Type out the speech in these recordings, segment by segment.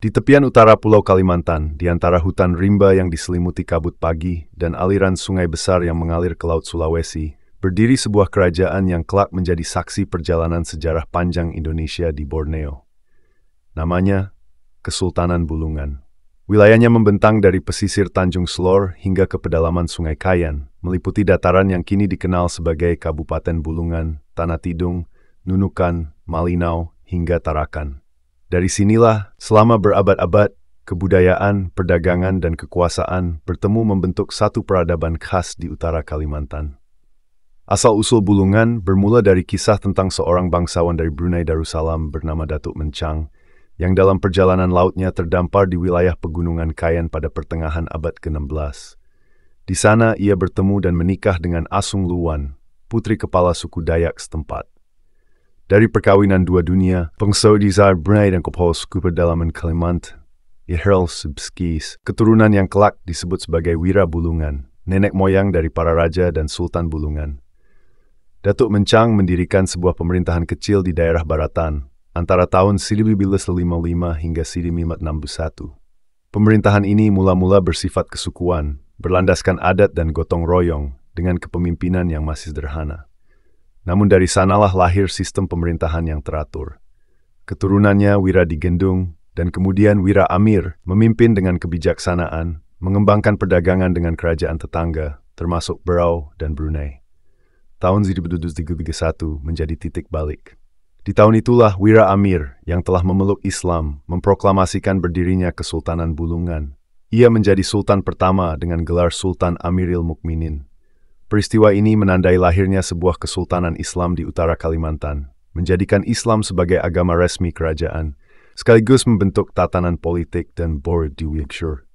Di tepian utara Pulau Kalimantan, di antara hutan rimba yang diselimuti kabut pagi dan aliran sungai besar yang mengalir ke Laut Sulawesi, berdiri sebuah kerajaan yang kelak menjadi saksi perjalanan sejarah panjang Indonesia di Borneo. Namanya Kesultanan Bulungan. Wilayahnya membentang dari pesisir Tanjung Selor hingga ke pedalaman Sungai Kayan, meliputi dataran yang kini dikenal sebagai Kabupaten Bulungan, Tanah Tidung, Nunukan, Malinau, hingga Tarakan. Dari sinilah, selama berabad-abad, kebudayaan, perdagangan, dan kekuasaan bertemu membentuk satu peradaban khas di utara Kalimantan. Asal-usul Bulungan bermula dari kisah tentang seorang bangsawan dari Brunei Darussalam bernama Datuk Mencang, yang dalam perjalanan lautnya terdampar di wilayah pegunungan Kayan pada pertengahan abad ke-16. Di sana ia bertemu dan menikah dengan Asung Luwan, putri kepala suku Dayak setempat. Dari perkawinan dua dunia, Pengsaudi Zar Brunei dan kepala suku pedalaman Kalimantan, Iherl Subskis, keturunan yang kelak disebut sebagai Wira Bulungan, nenek moyang dari para raja dan sultan Bulungan. Datuk Mencang mendirikan sebuah pemerintahan kecil di daerah Baratan, antara tahun 1955 hingga 1961. Pemerintahan ini mula-mula bersifat kesukuan, berlandaskan adat dan gotong royong, dengan kepemimpinan yang masih sederhana. Namun dari sanalah lahir sistem pemerintahan yang teratur. Keturunannya Wira Digendung, dan kemudian Wira Amir memimpin dengan kebijaksanaan, mengembangkan perdagangan dengan kerajaan tetangga, termasuk Berau dan Brunei. Tahun 1931 menjadi titik balik. Di tahun itulah Wira Amir yang telah memeluk Islam memproklamasikan berdirinya Kesultanan Bulungan. Ia menjadi sultan pertama dengan gelar Sultan Amiril Mukminin. Peristiwa ini menandai lahirnya sebuah kesultanan Islam di utara Kalimantan, menjadikan Islam sebagai agama resmi kerajaan, sekaligus membentuk tatanan politik dan board di Wiltshire.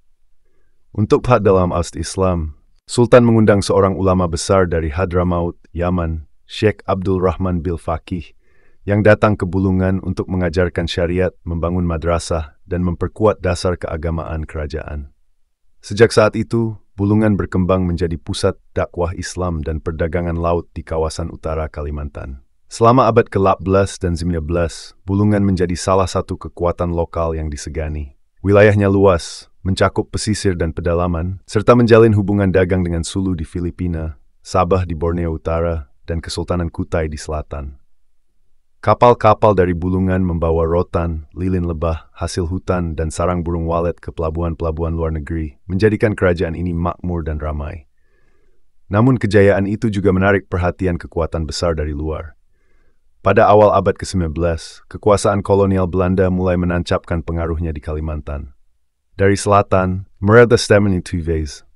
Untuk paham dalam Aust Islam, Sultan mengundang seorang ulama besar dari Hadramaut, Yaman, Sheikh Abdul Rahman bil Faqih, yang datang ke Bulungan untuk mengajarkan syariat, membangun madrasah, dan memperkuat dasar keagamaan kerajaan. Sejak saat itu, Bulungan berkembang menjadi pusat dakwah Islam dan perdagangan laut di kawasan utara Kalimantan. Selama abad ke-18 dan 19, Bulungan menjadi salah satu kekuatan lokal yang disegani. Wilayahnya luas, mencakup pesisir dan pedalaman, serta menjalin hubungan dagang dengan Sulu di Filipina, Sabah di Borneo Utara, dan Kesultanan Kutai di selatan. Kapal-kapal dari Bulungan membawa rotan, lilin lebah, hasil hutan, dan sarang burung walet ke pelabuhan-pelabuhan luar negeri, menjadikan kerajaan ini makmur dan ramai. Namun kejayaan itu juga menarik perhatian kekuatan besar dari luar. Pada awal abad ke-19, kekuasaan kolonial Belanda mulai menancapkan pengaruhnya di Kalimantan. Dari selatan, Merada Stemmen Tuves,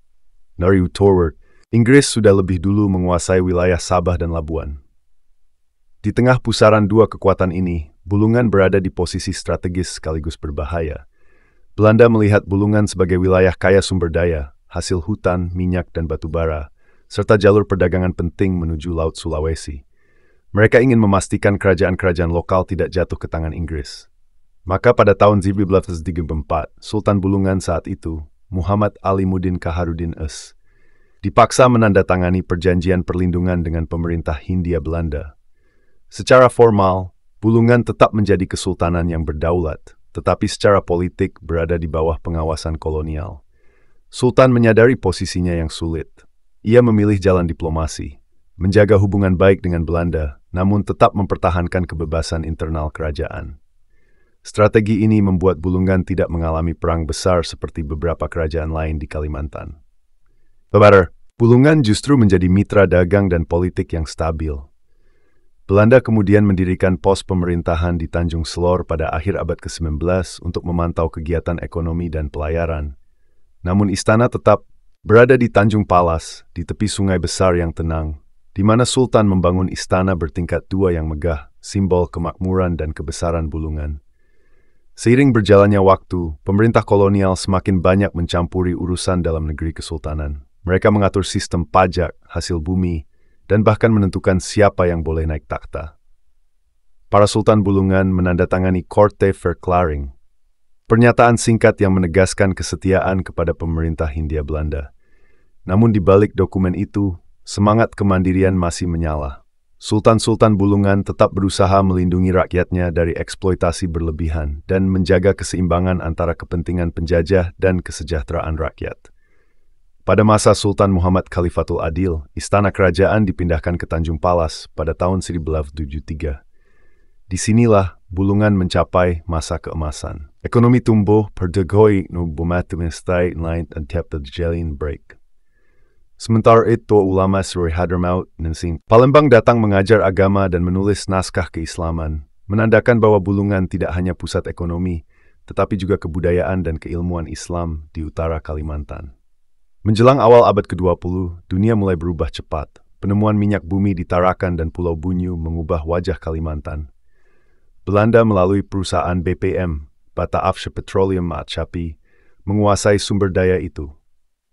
dari utara, Inggris sudah lebih dulu menguasai wilayah Sabah dan Labuan. Di tengah pusaran dua kekuatan ini, Bulungan berada di posisi strategis sekaligus berbahaya. Belanda melihat Bulungan sebagai wilayah kaya sumber daya, hasil hutan, minyak, dan batu bara, serta jalur perdagangan penting menuju Laut Sulawesi. Mereka ingin memastikan kerajaan-kerajaan lokal tidak jatuh ke tangan Inggris. Maka pada tahun 1934, Sultan Bulungan saat itu, Muhammad Alimuddin Kaharudin Es, dipaksa menandatangani perjanjian perlindungan dengan pemerintah Hindia Belanda. Secara formal, Bulungan tetap menjadi kesultanan yang berdaulat, tetapi secara politik berada di bawah pengawasan kolonial. Sultan menyadari posisinya yang sulit. Ia memilih jalan diplomasi, menjaga hubungan baik dengan Belanda, namun tetap mempertahankan kebebasan internal kerajaan. Strategi ini membuat Bulungan tidak mengalami perang besar seperti beberapa kerajaan lain di Kalimantan. Bulungan justru menjadi mitra dagang dan politik yang stabil. Belanda kemudian mendirikan pos pemerintahan di Tanjung Selor pada akhir abad ke-19 untuk memantau kegiatan ekonomi dan pelayaran. Namun istana tetap berada di Tanjung Palas, di tepi sungai besar yang tenang, di mana Sultan membangun istana bertingkat dua yang megah, simbol kemakmuran dan kebesaran Bulungan. Seiring berjalannya waktu, pemerintah kolonial semakin banyak mencampuri urusan dalam negeri kesultanan. Mereka mengatur sistem pajak, hasil bumi, dan bahkan menentukan siapa yang boleh naik takhta. Para Sultan Bulungan menandatangani Korte Verklaring, pernyataan singkat yang menegaskan kesetiaan kepada pemerintah Hindia Belanda. Namun di balik dokumen itu, semangat kemandirian masih menyala. Sultan-sultan Bulungan tetap berusaha melindungi rakyatnya dari eksploitasi berlebihan dan menjaga keseimbangan antara kepentingan penjajah dan kesejahteraan rakyat. Pada masa Sultan Muhammad Khalifatul Adil, istana kerajaan dipindahkan ke Tanjung Palas pada tahun 1973. Disinilah Bulungan mencapai masa keemasan. Ekonomi tumbuh, perdagangan nubumatumestai lain dan tiap terjalin break. Sementara itu, ulama Suri Hadramaut Nensing Palembang datang mengajar agama dan menulis naskah keislaman, menandakan bahwa Bulungan tidak hanya pusat ekonomi, tetapi juga kebudayaan dan keilmuan Islam di utara Kalimantan. Menjelang awal abad ke-20, dunia mulai berubah cepat. Penemuan minyak bumi di Tarakan dan Pulau Bunyu mengubah wajah Kalimantan. Belanda melalui perusahaan BPM, Bata Afsha Petroleum Macapi, menguasai sumber daya itu.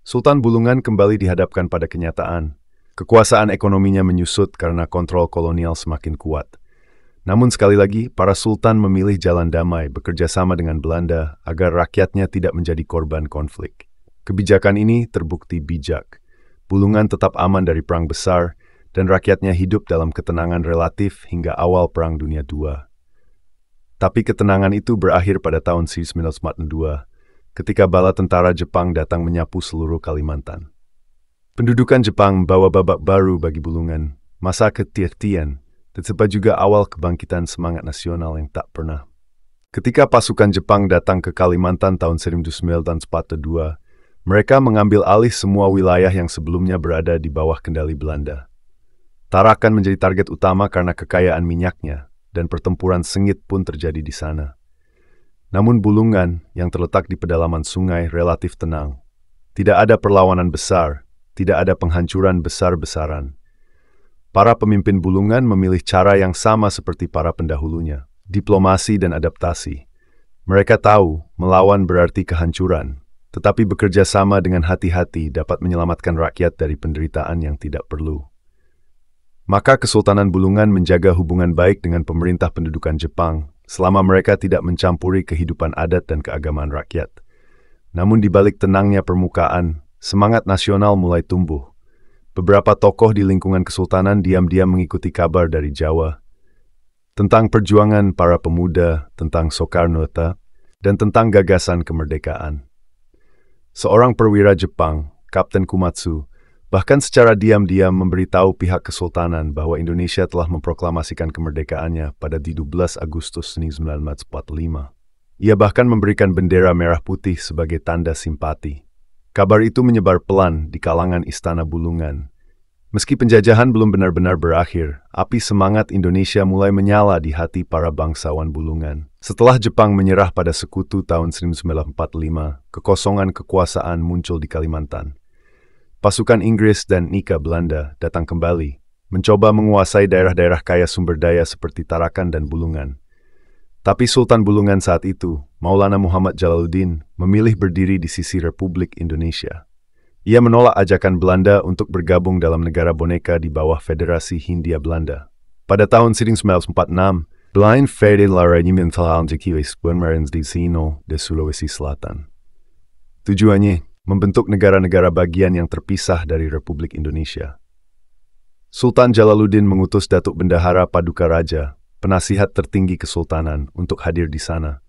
Sultan Bulungan kembali dihadapkan pada kenyataan. Kekuasaan ekonominya menyusut karena kontrol kolonial semakin kuat. Namun sekali lagi, para sultan memilih jalan damai bekerja sama dengan Belanda agar rakyatnya tidak menjadi korban konflik. Kebijakan ini terbukti bijak. Bulungan tetap aman dari perang besar dan rakyatnya hidup dalam ketenangan relatif hingga awal Perang Dunia II. Tapi ketenangan itu berakhir pada tahun 1942. Ketika bala tentara Jepang datang menyapu seluruh Kalimantan. Pendudukan Jepang membawa babak baru bagi Bulungan, masa ketiadaan, tetapi juga awal kebangkitan semangat nasional yang tak pernah. Ketika pasukan Jepang datang ke Kalimantan tahun 1942, mereka mengambil alih semua wilayah yang sebelumnya berada di bawah kendali Belanda. Tarakan menjadi target utama karena kekayaan minyaknya, dan pertempuran sengit pun terjadi di sana. Namun Bulungan yang terletak di pedalaman sungai relatif tenang. Tidak ada perlawanan besar, tidak ada penghancuran besar-besaran. Para pemimpin Bulungan memilih cara yang sama seperti para pendahulunya, diplomasi dan adaptasi. Mereka tahu melawan berarti kehancuran, tetapi bekerja sama dengan hati-hati dapat menyelamatkan rakyat dari penderitaan yang tidak perlu. Maka Kesultanan Bulungan menjaga hubungan baik dengan pemerintah pendudukan Jepang, selama mereka tidak mencampuri kehidupan adat dan keagamaan rakyat. Namun di balik tenangnya permukaan, semangat nasional mulai tumbuh. Beberapa tokoh di lingkungan kesultanan diam-diam mengikuti kabar dari Jawa tentang perjuangan para pemuda, tentang Soekarno-Hatta, dan tentang gagasan kemerdekaan. Seorang perwira Jepang, Kapten Kumatsu, bahkan secara diam-diam memberitahu pihak kesultanan bahwa Indonesia telah memproklamasikan kemerdekaannya pada 17 Agustus 1945. Ia bahkan memberikan bendera merah putih sebagai tanda simpati. Kabar itu menyebar pelan di kalangan istana Bulungan. Meski penjajahan belum benar-benar berakhir, api semangat Indonesia mulai menyala di hati para bangsawan Bulungan. Setelah Jepang menyerah pada Sekutu tahun 1945, kekosongan kekuasaan muncul di Kalimantan. Pasukan Inggris dan Nika Belanda datang kembali, mencoba menguasai daerah-daerah kaya sumber daya seperti Tarakan dan Bulungan. Tapi Sultan Bulungan saat itu, Maulana Muhammad Jalaluddin, memilih berdiri di sisi Republik Indonesia. Ia menolak ajakan Belanda untuk bergabung dalam negara boneka di bawah Federasi Hindia Belanda. Pada tahun 1946, Blind Fede Laranyim telah Anjakiwis Bunmarins di Sino de Sulawesi Selatan. Tujuannya membentuk negara-negara bagian yang terpisah dari Republik Indonesia. Sultan Jalaluddin mengutus Datuk Bendahara Paduka Raja, penasihat tertinggi kesultanan, untuk hadir di sana.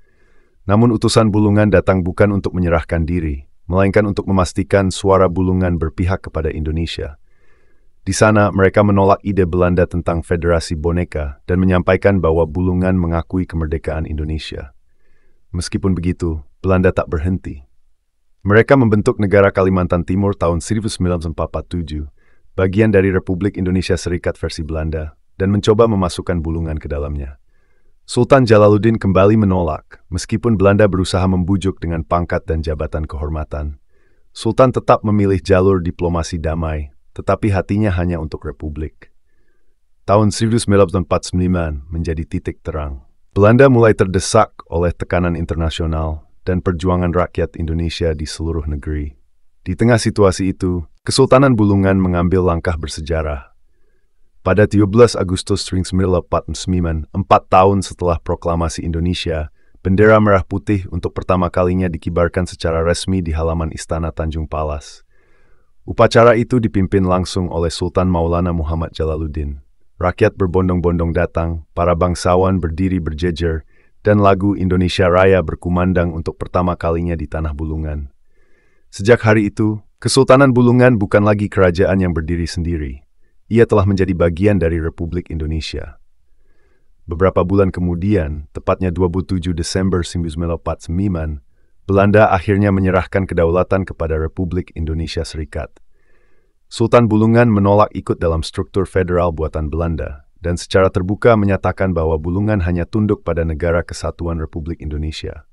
Namun utusan Bulungan datang bukan untuk menyerahkan diri, melainkan untuk memastikan suara Bulungan berpihak kepada Indonesia. Di sana, mereka menolak ide Belanda tentang Federasi Boneka dan menyampaikan bahwa Bulungan mengakui kemerdekaan Indonesia. Meskipun begitu, Belanda tak berhenti. Mereka membentuk negara Kalimantan Timur tahun 1947, bagian dari Republik Indonesia Serikat versi Belanda, dan mencoba memasukkan Bulungan ke dalamnya. Sultan Jalaluddin kembali menolak, meskipun Belanda berusaha membujuk dengan pangkat dan jabatan kehormatan. Sultan tetap memilih jalur diplomasi damai, tetapi hatinya hanya untuk Republik. Tahun 1949 menjadi titik terang. Belanda mulai terdesak oleh tekanan internasional dan perjuangan rakyat Indonesia di seluruh negeri. Di tengah situasi itu, Kesultanan Bulungan mengambil langkah bersejarah. Pada 13 Agustus 1949, 4 tahun setelah proklamasi Indonesia, bendera merah putih untuk pertama kalinya dikibarkan secara resmi di halaman Istana Tanjung Palas. Upacara itu dipimpin langsung oleh Sultan Maulana Muhammad Jalaluddin. rakyat berbondong-bondong datang, para bangsawan berdiri berjejer, dan lagu Indonesia Raya berkumandang untuk pertama kalinya di Tanah Bulungan. Sejak hari itu, Kesultanan Bulungan bukan lagi kerajaan yang berdiri sendiri. Ia telah menjadi bagian dari Republik Indonesia. Beberapa bulan kemudian, tepatnya 27 Desember 1949, Belanda akhirnya menyerahkan kedaulatan kepada Republik Indonesia Serikat. Sultan Bulungan menolak ikut dalam struktur federal buatan Belanda dan secara terbuka menyatakan bahwa Bulungan hanya tunduk pada Negara Kesatuan Republik Indonesia.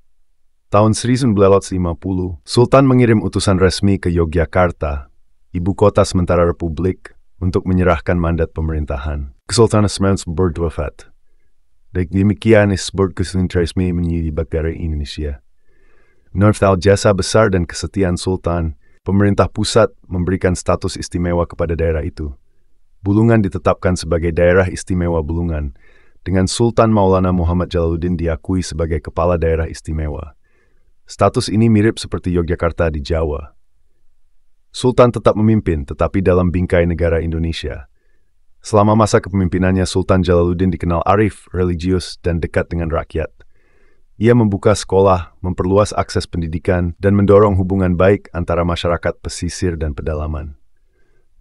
Tahun 1950, Sultan mengirim utusan resmi ke Yogyakarta, ibu kota sementara Republik, untuk menyerahkan mandat pemerintahan. Kesultanan Semarang berwafat. Demikian disebut Kesultanan resmi menjadi negara Indonesia. Menurut jasa besar dan kesetiaan Sultan, pemerintah pusat memberikan status istimewa kepada daerah itu. Bulungan ditetapkan sebagai daerah istimewa Bulungan, dengan Sultan Maulana Muhammad Jalaluddin diakui sebagai kepala daerah istimewa. Status ini mirip seperti Yogyakarta di Jawa. Sultan tetap memimpin, tetapi dalam bingkai negara Indonesia. Selama masa kepemimpinannya, Sultan Jalaluddin dikenal arif, religius, dan dekat dengan rakyat. Ia membuka sekolah, memperluas akses pendidikan, dan mendorong hubungan baik antara masyarakat pesisir dan pedalaman.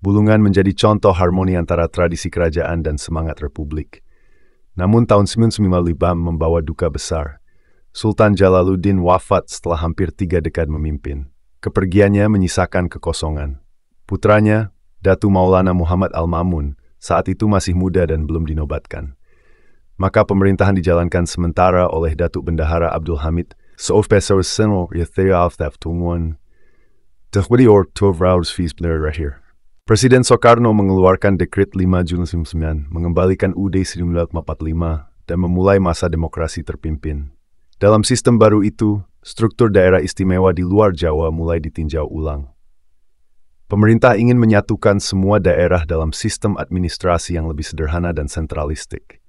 Bulungan menjadi contoh harmoni antara tradisi kerajaan dan semangat republik. Namun tahun 1995 membawa duka besar. Sultan Jalaluddin wafat setelah hampir 3 dekade memimpin. Kepergiannya menyisakan kekosongan. Putranya, Datu Maulana Muhammad Al-Mamun, saat itu masih muda dan belum dinobatkan. Maka pemerintahan dijalankan sementara oleh Datuk Bendahara Abdul Hamid, seofisar senol Yathiraf Taftunguan. Presiden Soekarno mengeluarkan dekret 5 Juni 1999 mengembalikan UUD 1945 dan memulai masa demokrasi terpimpin. Dalam sistem baru itu, struktur daerah istimewa di luar Jawa mulai ditinjau ulang. Pemerintah ingin menyatukan semua daerah dalam sistem administrasi yang lebih sederhana dan sentralistik.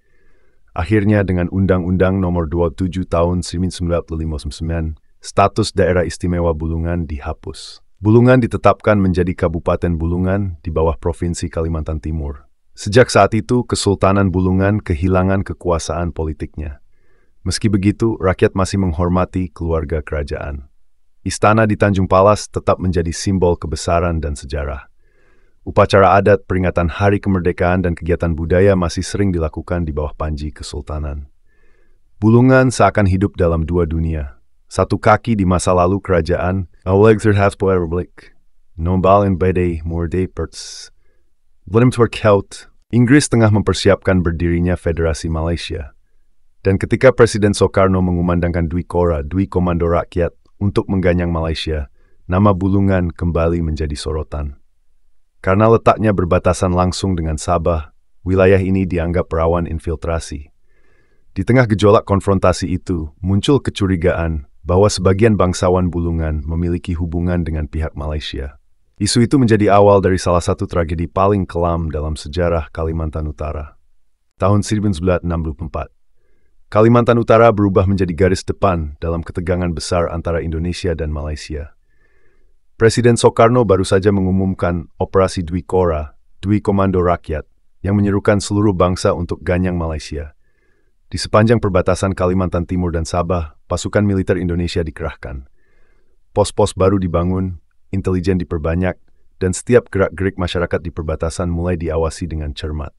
Akhirnya dengan Undang-Undang Nomor 27 Tahun 1959, status daerah istimewa Bulungan dihapus. Bulungan ditetapkan menjadi Kabupaten Bulungan di bawah Provinsi Kalimantan Timur. Sejak saat itu, Kesultanan Bulungan kehilangan kekuasaan politiknya. Meski begitu, rakyat masih menghormati keluarga kerajaan. Istana di Tanjung Palas tetap menjadi simbol kebesaran dan sejarah. Upacara adat, peringatan Hari Kemerdekaan, dan kegiatan budaya masih sering dilakukan di bawah panji Kesultanan. Bulungan seakan hidup dalam dua dunia. Satu kaki di masa lalu kerajaan, Inggris tengah mempersiapkan berdirinya Federasi Malaysia. Dan ketika Presiden Soekarno mengumandangkan Dwi Kora, Dwi Komando Rakyat, untuk mengganyang Malaysia, nama Bulungan kembali menjadi sorotan. Karena letaknya berbatasan langsung dengan Sabah, wilayah ini dianggap rawan infiltrasi. Di tengah gejolak konfrontasi itu, muncul kecurigaan bahwa sebagian bangsawan Bulungan memiliki hubungan dengan pihak Malaysia. Isu itu menjadi awal dari salah satu tragedi paling kelam dalam sejarah Kalimantan Utara. Tahun 1964, Kalimantan Utara berubah menjadi garis depan dalam ketegangan besar antara Indonesia dan Malaysia. Presiden Soekarno baru saja mengumumkan Operasi Dwi Kora, Dwi Komando Rakyat, yang menyerukan seluruh bangsa untuk ganyang Malaysia. Di sepanjang perbatasan Kalimantan Timur dan Sabah, pasukan militer Indonesia dikerahkan. Pos-pos baru dibangun, intelijen diperbanyak, dan setiap gerak-gerik masyarakat di perbatasan mulai diawasi dengan cermat.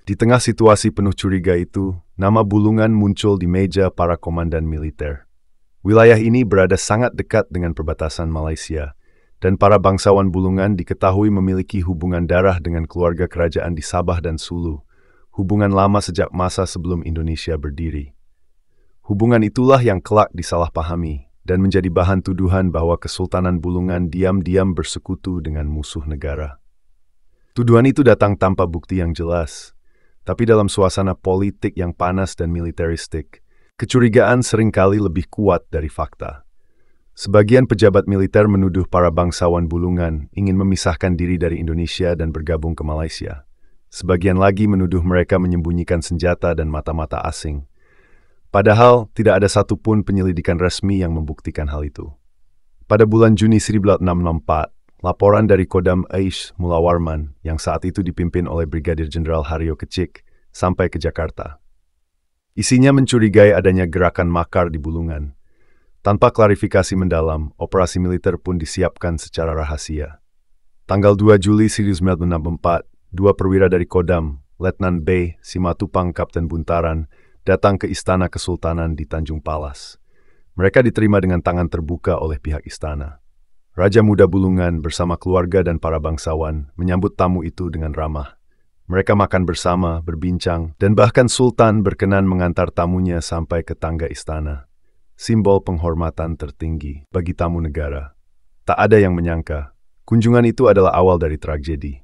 Di tengah situasi penuh curiga itu, nama Bulungan muncul di meja para komandan militer. Wilayah ini berada sangat dekat dengan perbatasan Malaysia, dan para bangsawan Bulungan diketahui memiliki hubungan darah dengan keluarga kerajaan di Sabah dan Sulu, hubungan lama sejak masa sebelum Indonesia berdiri. Hubungan itulah yang kelak disalahpahami dan menjadi bahan tuduhan bahwa Kesultanan Bulungan diam-diam bersekutu dengan musuh negara. Tuduhan itu datang tanpa bukti yang jelas, tapi dalam suasana politik yang panas dan militeristik, kecurigaan seringkali lebih kuat dari fakta. Sebagian pejabat militer menuduh para bangsawan Bulungan ingin memisahkan diri dari Indonesia dan bergabung ke Malaysia. Sebagian lagi menuduh mereka menyembunyikan senjata dan mata-mata asing. Padahal, tidak ada satupun penyelidikan resmi yang membuktikan hal itu. Pada bulan Juni 1964, laporan dari Kodam Aish Mulawarman yang saat itu dipimpin oleh Brigadir Jenderal Haryo Kecik sampai ke Jakarta. Isinya mencurigai adanya gerakan makar di Bulungan. Tanpa klarifikasi mendalam, operasi militer pun disiapkan secara rahasia. Tanggal 2 Juli 1964, dua perwira dari Kodam, Letnan B. Simatupang Kapten Buntaran, datang ke Istana Kesultanan di Tanjung Palas. Mereka diterima dengan tangan terbuka oleh pihak istana. Raja Muda Bulungan bersama keluarga dan para bangsawan menyambut tamu itu dengan ramah. Mereka makan bersama, berbincang, dan bahkan Sultan berkenan mengantar tamunya sampai ke tangga istana. Simbol penghormatan tertinggi bagi tamu negara. Tak ada yang menyangka, kunjungan itu adalah awal dari tragedi.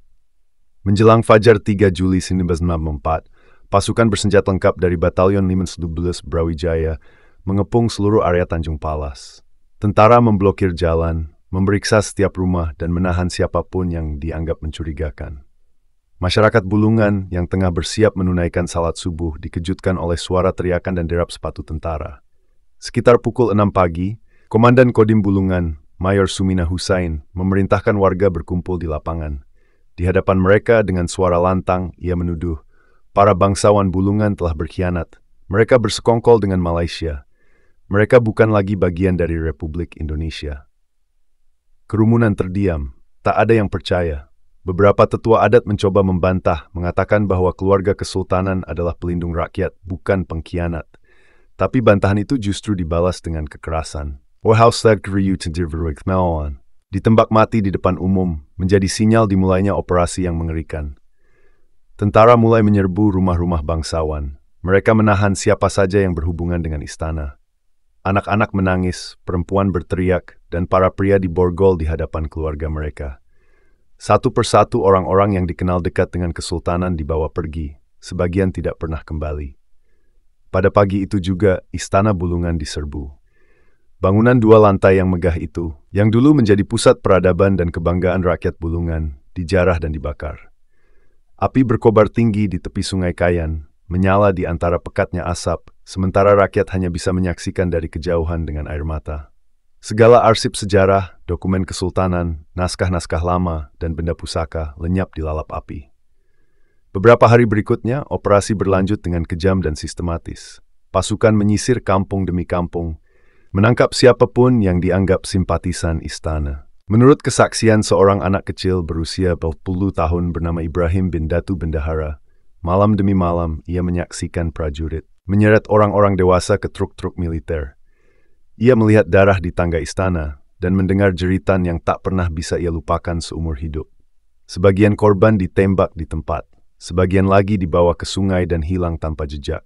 Menjelang fajar 3 Juli 1964, pasukan bersenjata lengkap dari Batalion 512 Brawijaya mengepung seluruh area Tanjung Palas. Tentara memblokir jalan, memeriksa setiap rumah dan menahan siapapun yang dianggap mencurigakan. Masyarakat Bulungan yang tengah bersiap menunaikan salat subuh dikejutkan oleh suara teriakan dan derap sepatu tentara. Sekitar pukul 6 pagi, Komandan Kodim Bulungan, Mayor Sumina Husain, memerintahkan warga berkumpul di lapangan. Di hadapan mereka dengan suara lantang, ia menuduh, para bangsawan Bulungan telah berkhianat. Mereka bersekongkol dengan Malaysia. Mereka bukan lagi bagian dari Republik Indonesia. Kerumunan terdiam, tak ada yang percaya. Beberapa tetua adat mencoba membantah, mengatakan bahwa keluarga kesultanan adalah pelindung rakyat, bukan pengkhianat. Tapi bantahan itu justru dibalas dengan kekerasan. Ditembak mati di depan umum, menjadi sinyal dimulainya operasi yang mengerikan. Tentara mulai menyerbu rumah-rumah bangsawan. Mereka menahan siapa saja yang berhubungan dengan istana. Anak-anak menangis, perempuan berteriak, dan para pria diborgol di hadapan keluarga mereka. Satu persatu orang-orang yang dikenal dekat dengan kesultanan dibawa pergi, sebagian tidak pernah kembali. Pada pagi itu juga, Istana Bulungan diserbu. Bangunan 2 lantai yang megah itu, yang dulu menjadi pusat peradaban dan kebanggaan rakyat Bulungan, dijarah dan dibakar. Api berkobar tinggi di tepi Sungai Kayan, menyala di antara pekatnya asap, sementara rakyat hanya bisa menyaksikan dari kejauhan dengan air mata. Segala arsip sejarah, dokumen kesultanan, naskah-naskah lama, dan benda pusaka lenyap dilalap api. Beberapa hari berikutnya, operasi berlanjut dengan kejam dan sistematis. Pasukan menyisir kampung demi kampung, menangkap siapapun yang dianggap simpatisan istana. Menurut kesaksian seorang anak kecil berusia 20 tahun bernama Ibrahim bin Datu Bendahara, malam demi malam ia menyaksikan prajurit menyeret orang-orang dewasa ke truk-truk militer. Ia melihat darah di tangga istana dan mendengar jeritan yang tak pernah bisa ia lupakan seumur hidup. Sebagian korban ditembak di tempat, sebagian lagi dibawa ke sungai dan hilang tanpa jejak.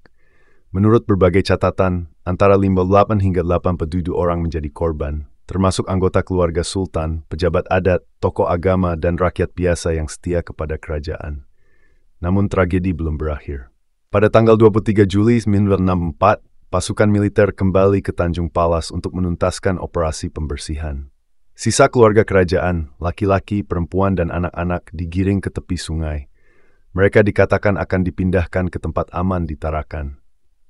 Menurut berbagai catatan, antara 58 hingga 87 orang menjadi korban, termasuk anggota keluarga sultan, pejabat adat, tokoh agama, dan rakyat biasa yang setia kepada kerajaan. Namun tragedi belum berakhir. Pada tanggal 23 Juli 1964, pasukan militer kembali ke Tanjung Palas untuk menuntaskan operasi pembersihan. Sisa keluarga kerajaan, laki-laki, perempuan, dan anak-anak digiring ke tepi sungai. Mereka dikatakan akan dipindahkan ke tempat aman di Tarakan.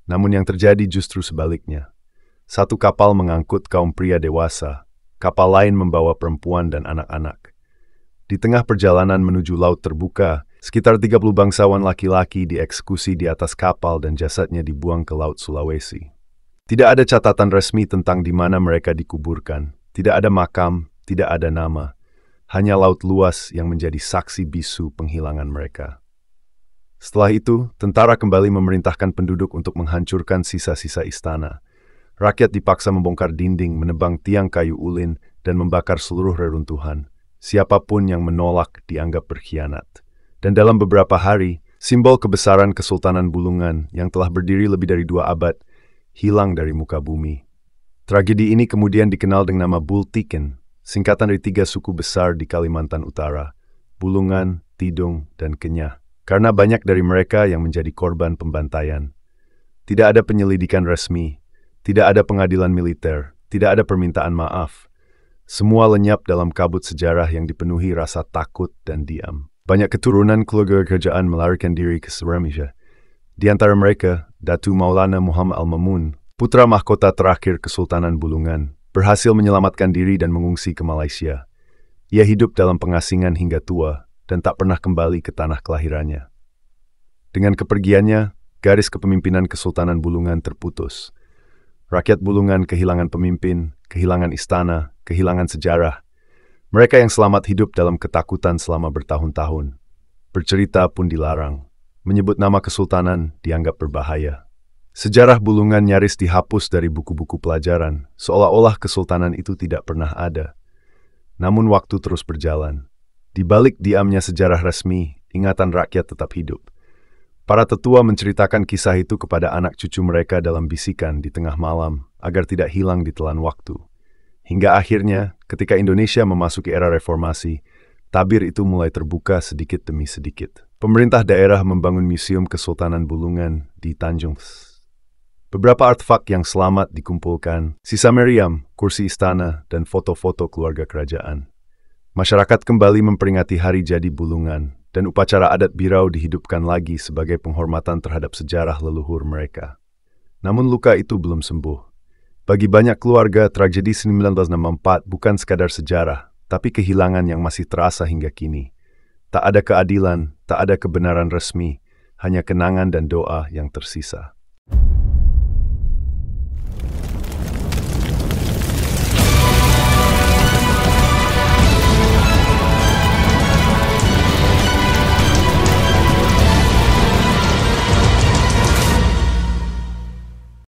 Namun yang terjadi justru sebaliknya. Satu kapal mengangkut kaum pria dewasa, kapal lain membawa perempuan dan anak-anak. Di tengah perjalanan menuju laut terbuka, sekitar 30 bangsawan laki-laki dieksekusi di atas kapal dan jasadnya dibuang ke Laut Sulawesi. Tidak ada catatan resmi tentang di mana mereka dikuburkan. Tidak ada makam, tidak ada nama. Hanya laut luas yang menjadi saksi bisu penghilangan mereka. Setelah itu, tentara kembali memerintahkan penduduk untuk menghancurkan sisa-sisa istana. Rakyat dipaksa membongkar dinding, menebang tiang kayu ulin, dan membakar seluruh reruntuhan. Siapapun yang menolak dianggap berkhianat. Dan dalam beberapa hari, simbol kebesaran Kesultanan Bulungan yang telah berdiri lebih dari 2 abad, hilang dari muka bumi. Tragedi ini kemudian dikenal dengan nama Bultiken, singkatan dari 3 suku besar di Kalimantan Utara, Bulungan, Tidung, dan Kenyah, karena banyak dari mereka yang menjadi korban pembantaian. Tidak ada penyelidikan resmi, tidak ada pengadilan militer, tidak ada permintaan maaf. Semua lenyap dalam kabut sejarah yang dipenuhi rasa takut dan diam. Banyak keturunan keluarga kerajaan melarikan diri ke Suramisia. Di antara mereka, Datu Maulana Muhammad Al-Mamun, putra mahkota terakhir Kesultanan Bulungan, berhasil menyelamatkan diri dan mengungsi ke Malaysia. Ia hidup dalam pengasingan hingga tua dan tak pernah kembali ke tanah kelahirannya. Dengan kepergiannya, garis kepemimpinan Kesultanan Bulungan terputus. Rakyat Bulungan kehilangan pemimpin, kehilangan istana, kehilangan sejarah. Mereka yang selamat hidup dalam ketakutan selama bertahun-tahun. Bercerita pun dilarang. Menyebut nama kesultanan dianggap berbahaya. Sejarah Bulungan nyaris dihapus dari buku-buku pelajaran, seolah-olah kesultanan itu tidak pernah ada. Namun waktu terus berjalan. Di balik diamnya sejarah resmi, ingatan rakyat tetap hidup. Para tetua menceritakan kisah itu kepada anak cucu mereka dalam bisikan di tengah malam, agar tidak hilang ditelan waktu. Hingga akhirnya, ketika Indonesia memasuki era reformasi, tabir itu mulai terbuka sedikit demi sedikit. Pemerintah daerah membangun Museum Kesultanan Bulungan di Tanjung. Beberapa artefak yang selamat dikumpulkan, sisa meriam, kursi istana, dan foto-foto keluarga kerajaan. Masyarakat kembali memperingati hari jadi Bulungan, dan upacara adat Birau dihidupkan lagi sebagai penghormatan terhadap sejarah leluhur mereka. Namun luka itu belum sembuh. Bagi banyak keluarga, tragedi 1964 bukan sekadar sejarah, tapi kehilangan yang masih terasa hingga kini. Tak ada keadilan, tak ada kebenaran resmi, hanya kenangan dan doa yang tersisa.